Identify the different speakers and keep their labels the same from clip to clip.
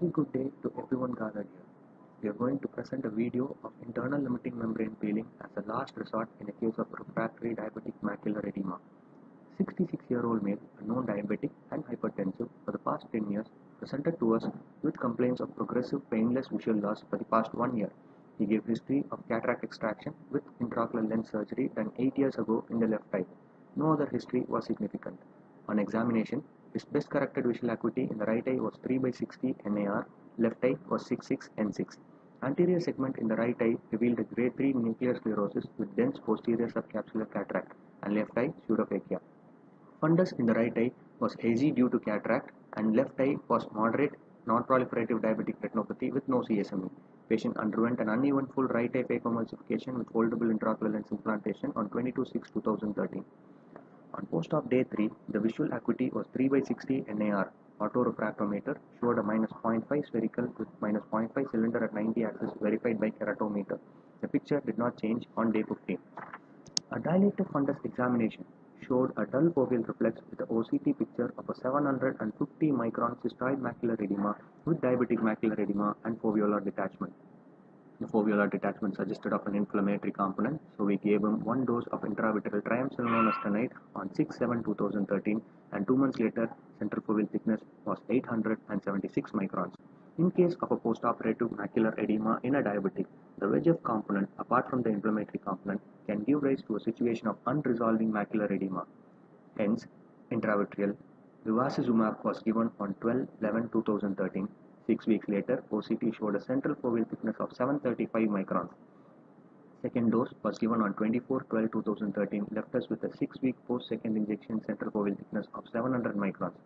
Speaker 1: Very good day to everyone gathered here. We are going to present a video of internal limiting membrane peeling as a last resort in a case of refractory diabetic macular edema. 66-year-old male, a known diabetic and hypertensive for the past 10 years, presented to us with complaints of progressive painless visual loss for the past 1 year. He gave history of cataract extraction with intraocular lens surgery done 8 years ago in the left eye. No other history was significant. On examination, his best corrected visual acuity in the right eye was 3/60 NAR, left eye was 6/6 N6. Anterior segment in the right eye revealed a grade 3 nuclear sclerosis with dense posterior subcapsular cataract and left eye pseudophakia. Fundus in the right eye was hazy due to cataract and left eye was moderate non-proliferative diabetic retinopathy with no CSME. Patient underwent an uneventful right eye phacoemulsification with foldable intraocular lens implantation on 22/6/2013. On post-op day 3, the visual acuity was 3/60 NAR. Autorefractometer showed a -0.5 spherical with -0.5 cylinder at 90 axis verified by keratometer. The picture did not change on day 15. A dilated fundus examination showed a dull foveal reflex with a OCT picture of a 750 micron cystoid macular edema with diabetic macular edema and foveolar detachment. The foveolar detachment suggested of an inflammatory component, so we gave him 1 dose of intravitreal triamcinolone on 6/7/2013, and 2 months later, central foveal thickness was 876 microns. In case of a postoperative macular edema in a diabetic, the VEGF component, apart from the inflammatory component, can give rise to a situation of unresolving macular edema. Hence, intravitreal bevacizumab was given on 12/11/2013. 6 weeks later, OCT showed a central foveal thickness of 735 microns. Second dose was given on 24/12/2013, left us with a 6-week post-second injection central foveal thickness of 700 microns.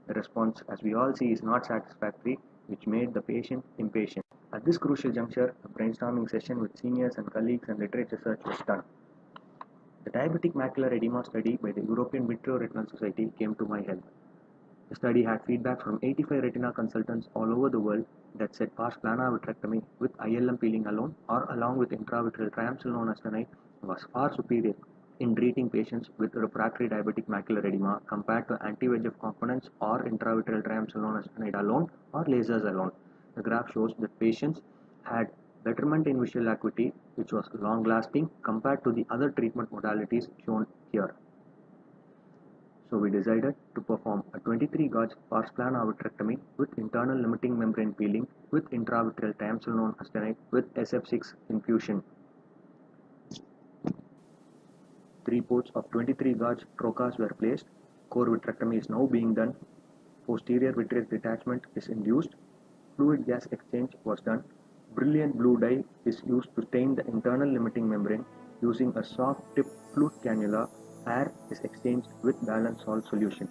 Speaker 1: The response, as we all see, is not satisfactory, which made the patient impatient. At this crucial juncture, a brainstorming session with seniors and colleagues and literature search was done. The Diabetic Macular Edema study by the European Vitreoretinal Society came to my help. The study had feedback from 85 retina consultants all over the world that said pars plana vitrectomy with ILM peeling alone or along with intravitreal triamcinolone was far superior in treating patients with refractory diabetic macular edema compared to anti-VEGF components or intravitreal triamcinolone alone or lasers alone. The graph shows that patients had betterment in visual acuity, which was long-lasting compared to the other treatment modalities shown here. So we decided to perform a 23 gauge pars plana vitrectomy with internal limiting membrane peeling with intravitreal triamcinolone with SF6 infusion. 3 ports of 23 gauge trocars were placed. Core vitrectomy is now being done. Posterior vitreous detachment is induced. Fluid gas exchange was done. Brilliant blue dye is used to stain the internal limiting membrane. Using a soft tip flute cannula, air is exchanged with balanced salt solution.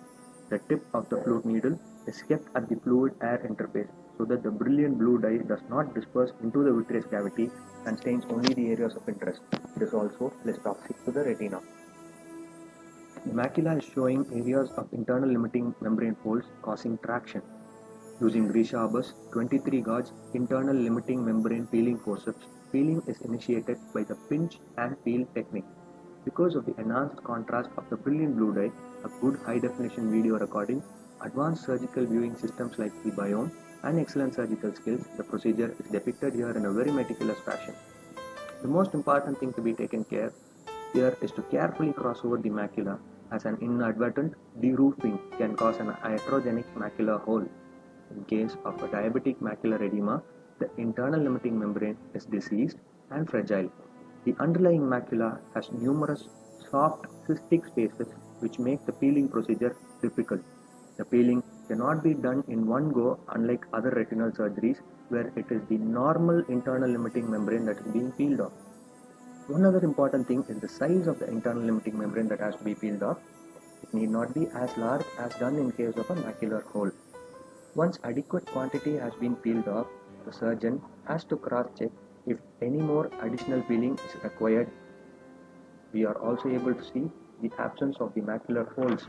Speaker 1: The tip of the flute needle is kept at the fluid-air interface so that the brilliant blue dye does not disperse into the vitreous cavity and stains only the areas of interest. It is also less toxic to the retina. The macula is showing areas of internal limiting membrane folds causing traction. Using Grisha-Abbas 23 gauge internal limiting membrane peeling forceps, peeling is initiated by the pinch and peel technique. Because of the enhanced contrast of the brilliant blue dye, a good high-definition video recording, advanced surgical viewing systems like the Biome, and excellent surgical skills, the procedure is depicted here in a very meticulous fashion. The most important thing to be taken care here is to carefully cross over the macula, as an inadvertent deroofing can cause an iatrogenic macular hole. In case of a diabetic macular edema, the internal limiting membrane is diseased and fragile. The underlying macula has numerous soft cystic spaces which make the peeling procedure difficult. The peeling cannot be done in one go, unlike other retinal surgeries where it is the normal internal limiting membrane that is being peeled off. One other important thing is the size of the internal limiting membrane that has to be peeled off. It need not be as large as done in case of a macular hole. Once adequate quantity has been peeled off, the surgeon has to cross-check if any more additional peeling is required. We are also able to see the absence of the macular holes.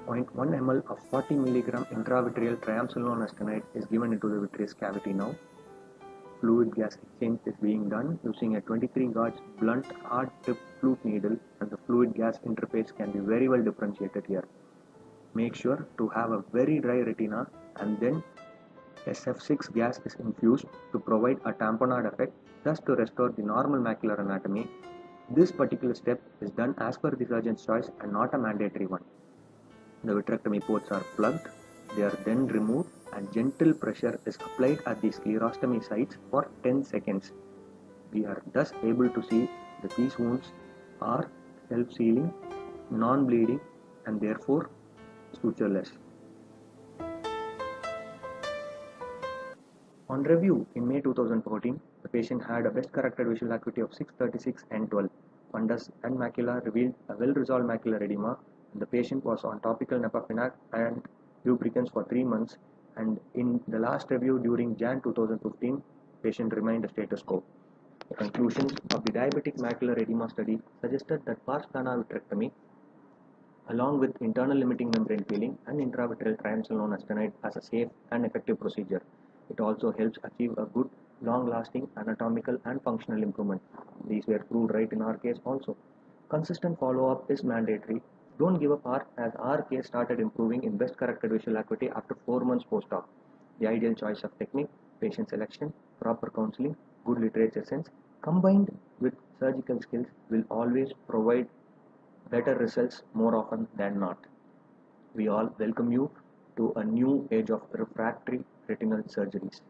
Speaker 1: .1 ml of 40 mg intravitreal triamcinolone is given into the vitreous cavity now. Fluid gas exchange is being done using a 23 gauge blunt hard tip flute needle, and the fluid gas interface can be very well differentiated here. Make sure to have a very dry retina, and then SF6 gas is infused to provide a tamponade effect, thus to restore the normal macular anatomy. This particular step is done as per the surgeon's choice and not a mandatory one. The vitrectomy ports are plugged, they are then removed, and gentle pressure is applied at the sclerostomy sites for 10 seconds. We are thus able to see that these wounds are self-sealing, non-bleeding, and therefore sutureless. On review in May 2014, the patient had a best corrected visual acuity of 636 and 12. Fundus and macula revealed a well-resolved macular edema, and the patient was on topical nepafenac and lubricants for 3 months, and in the last review during Jan 2015, patient remained a status quo. The conclusions of the diabetic macular edema study suggested that pars plana vitrectomy, along with internal limiting membrane peeling and intravitreal triamcinolone acetonide, as a safe and effective procedure. It also helps achieve a good, long-lasting anatomical and functional improvement. These were proved right in our case also. Consistent follow-up is mandatory. Don't give up, as our case started improving in best corrected visual acuity after 4 months post-op. The ideal choice of technique, patient selection, proper counseling, good literature sense, combined with surgical skills will always provide better results more often than not. We all welcome you to a new age of refractory retinal surgeries.